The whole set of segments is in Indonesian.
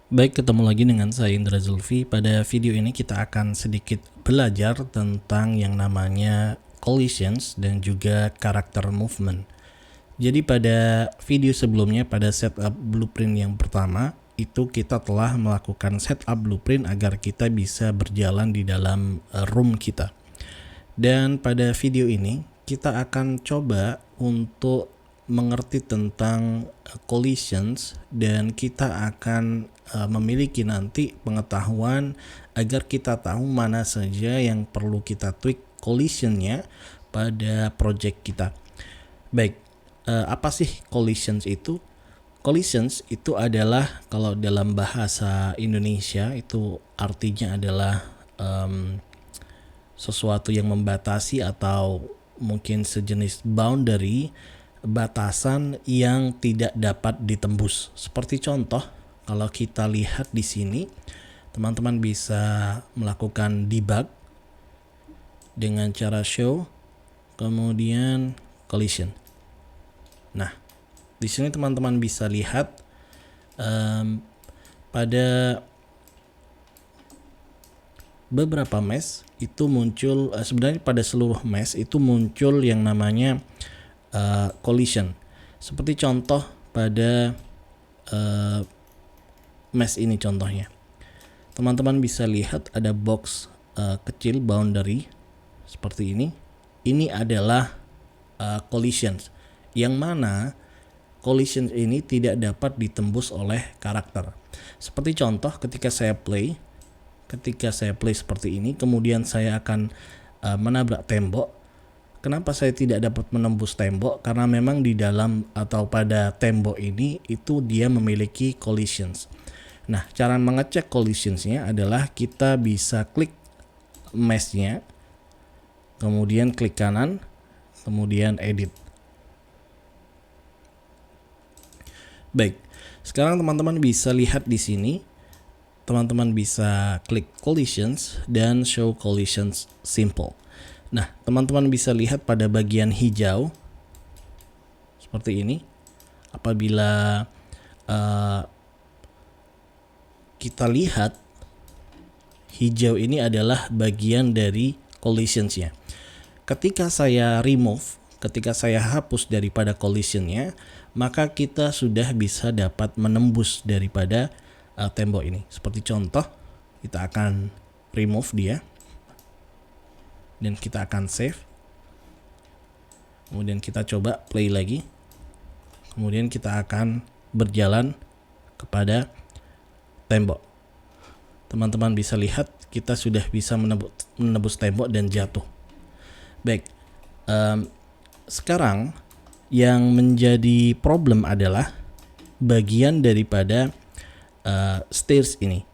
Baik, ketemu lagi dengan saya Indra Zulfi. Pada video ini kita akan sedikit belajar tentang yang namanya collisions dan juga karakter movement. Jadi pada video sebelumnya, pada setup blueprint yang pertama, itu kita telah melakukan setup blueprint agar kita bisa berjalan di dalam room kita. Dan pada video ini kita akan coba untuk mengerti tentang collisions, dan kita akan memiliki nanti pengetahuan agar kita tahu mana saja yang perlu kita tweak collisionnya pada project kita. Baik, apa sih collisions itu? Collisions itu adalah, kalau dalam bahasa Indonesia itu artinya adalah sesuatu yang membatasi atau mungkin sejenis boundary, batasan yang tidak dapat ditembus. Seperti contoh, kalau kita lihat di sini, teman-teman bisa melakukan debug dengan cara show, kemudian collision. Nah, di sini teman-teman bisa lihat pada beberapa mesh itu muncul, sebenarnya pada seluruh mesh itu muncul yang namanya collision. Seperti contoh pada mesh ini contohnya. Teman-teman bisa lihat ada box kecil boundary seperti ini. Ini adalah collisions, yang mana collisions ini tidak dapat ditembus oleh karakter. Seperti contoh ketika saya play seperti ini, kemudian saya akan menabrak tembok. Kenapa saya tidak dapat menembus tembok? Karena memang di dalam atau pada tembok ini itu dia memiliki collisions. Nah, cara mengecek collisionsnya adalah kita bisa klik meshnya, kemudian klik kanan, kemudian edit. Baik, sekarang teman-teman bisa lihat di sini. Teman-teman bisa klik collisions dan show collisions simple. Nah, teman-teman bisa lihat pada bagian hijau seperti ini. Apabila kita lihat, hijau ini adalah bagian dari collisionsnya. Ketika saya remove, ketika saya hapus daripada collisionnya, maka kita sudah bisa dapat menembus daripada tembok ini. Seperti contoh, kita akan remove dia dan kita akan save. Kemudian kita coba play lagi. Kemudian kita akan berjalan kepada tembok. Teman-teman bisa lihat kita sudah bisa menembus tembok dan jatuh. Baik, sekarang yang menjadi problem adalah bagian daripada stairs ini.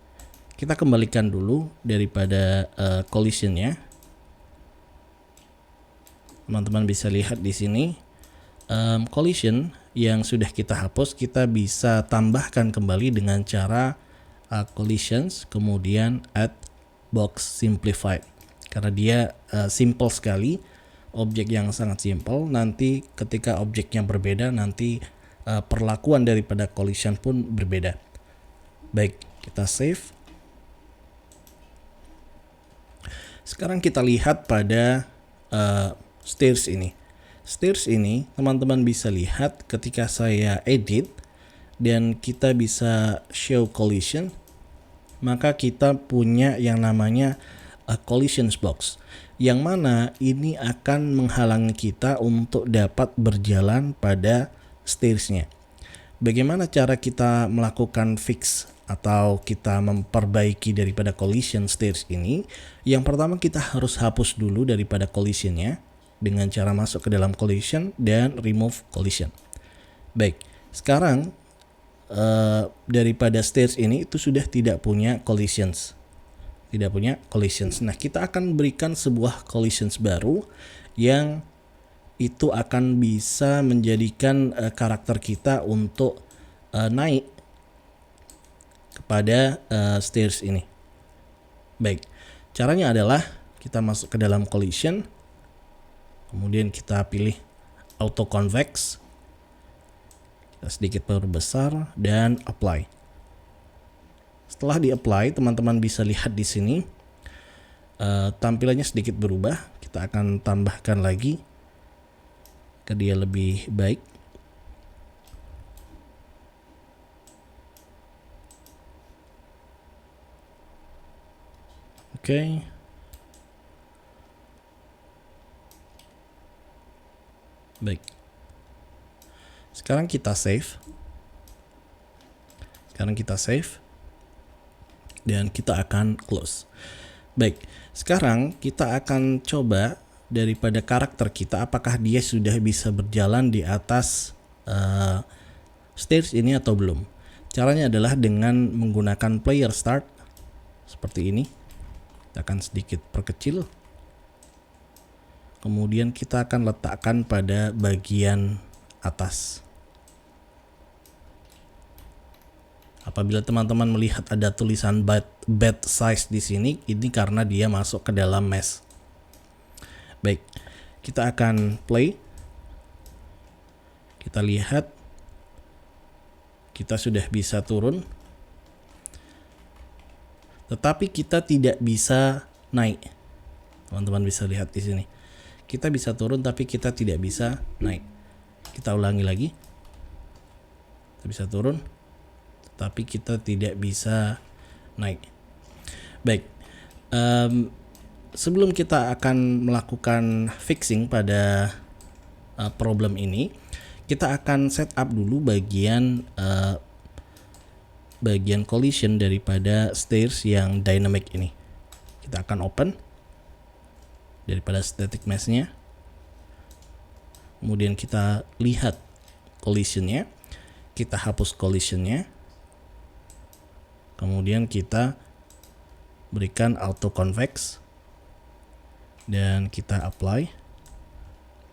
Kita kembalikan dulu daripada collisionnya. Teman-teman bisa lihat di sini collision yang sudah kita hapus, kita bisa tambahkan kembali dengan cara collisions kemudian add box simplified. Karena dia simple sekali, objek yang sangat simple. Nanti ketika objeknya berbeda, nanti perlakuan daripada collision pun berbeda. Baik, kita save. Sekarang kita lihat pada stairs ini. Stairs ini teman-teman bisa lihat ketika saya edit dan kita bisa show collision, maka kita punya yang namanya collisions box, yang mana ini akan menghalangi kita untuk dapat berjalan pada stairsnya. Bagaimana cara kita melakukan fix atau kita memperbaiki daripada collision stairs ini? Yang pertama, kita harus hapus dulu daripada collisionnya dengan cara masuk ke dalam collision dan remove collision. Baik, sekarang daripada stairs ini itu sudah tidak punya collisions. Nah, kita akan berikan sebuah collisions baru yang itu akan bisa menjadikan karakter kita untuk naik kepada stairs ini. Baik, caranya adalah kita masuk ke dalam collision, kemudian kita pilih auto convex, kita sedikit perbesar dan apply. Setelah di-apply, teman-teman bisa lihat di sini tampilannya sedikit berubah. Kita akan tambahkan lagi ke dia lebih baik. Oke. Baik. Sekarang kita save. Dan kita akan close. Baik, sekarang kita akan coba daripada karakter kita, apakah dia sudah bisa berjalan di atas stairs ini atau belum. Caranya adalah dengan menggunakan player start seperti ini. Kita akan sedikit perkecil. Kemudian kita akan letakkan pada bagian atas. Apabila teman-teman melihat ada tulisan bed size di sini, ini karena dia masuk ke dalam mesh. Baik, kita akan play. Kita lihat, kita sudah bisa turun. Tetapi kita tidak bisa naik. Teman-teman bisa lihat di sini. Kita bisa turun, tapi kita tidak bisa naik. Kita ulangi lagi. Kita bisa turun, tapi kita tidak bisa naik. Baik, sebelum kita akan melakukan fixing pada problem ini, kita akan setup dulu bagian collision daripada stairs yang dynamic ini. Kita akan open daripada static mesh-nya. Kemudian kita lihat collision-nya. Kita hapus collision-nya. Kemudian kita berikan auto convex dan kita apply.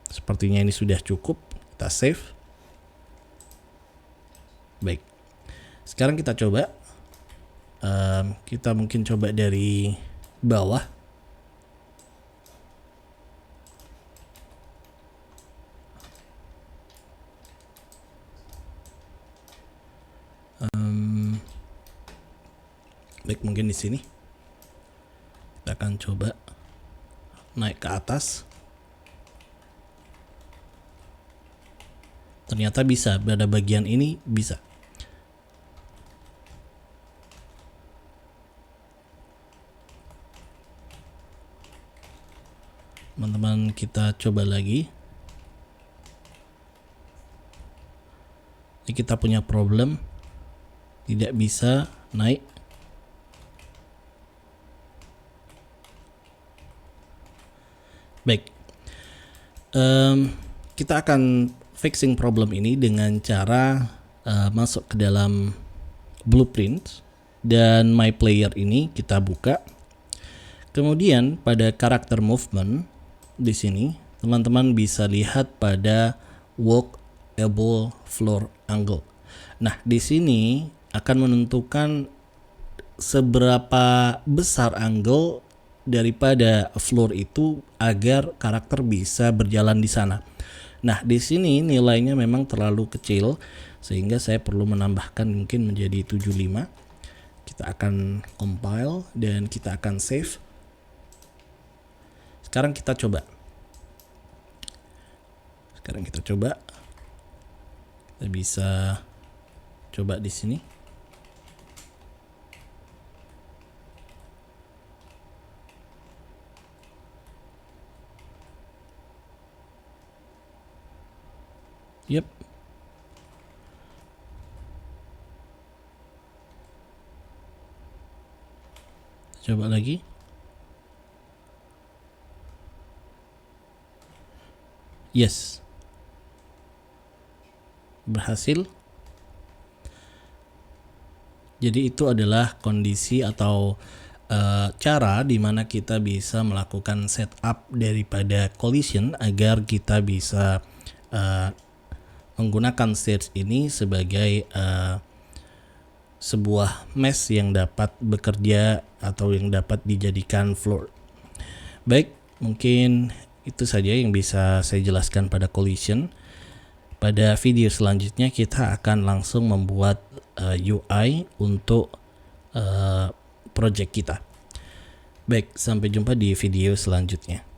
Sepertinya ini sudah cukup. Kita save. Baik, sekarang kita coba. Kita mungkin coba dari bawah. Baik, mungkin di sini kita akan coba naik ke atas. Ternyata bisa, pada bagian ini bisa. Teman-teman, kita coba lagi. Ini kita punya problem, tidak bisa naik. Baik, kita akan fixing problem ini dengan cara masuk ke dalam blueprint dan my player ini kita buka. Kemudian pada karakter movement di sini teman-teman bisa lihat pada walkable floor angle. Nah, di sini akan menentukan seberapa besar angle daripada floor itu agar karakter bisa berjalan di sana. Nah, di sini nilainya memang terlalu kecil sehingga saya perlu menambahkan mungkin menjadi 75. Kita akan compile dan kita akan save. Sekarang kita coba. Kita bisa coba di sini. Yep. Coba lagi. Yes. Berhasil. Jadi itu adalah kondisi atau cara di mana kita bisa melakukan setup daripada collision agar kita bisa menggunakan stage ini sebagai sebuah mesh yang dapat bekerja atau yang dapat dijadikan floor. Baik, mungkin itu saja yang bisa saya jelaskan pada collision. Pada video selanjutnya kita akan langsung membuat UI untuk project kita. Baik, sampai jumpa di video selanjutnya.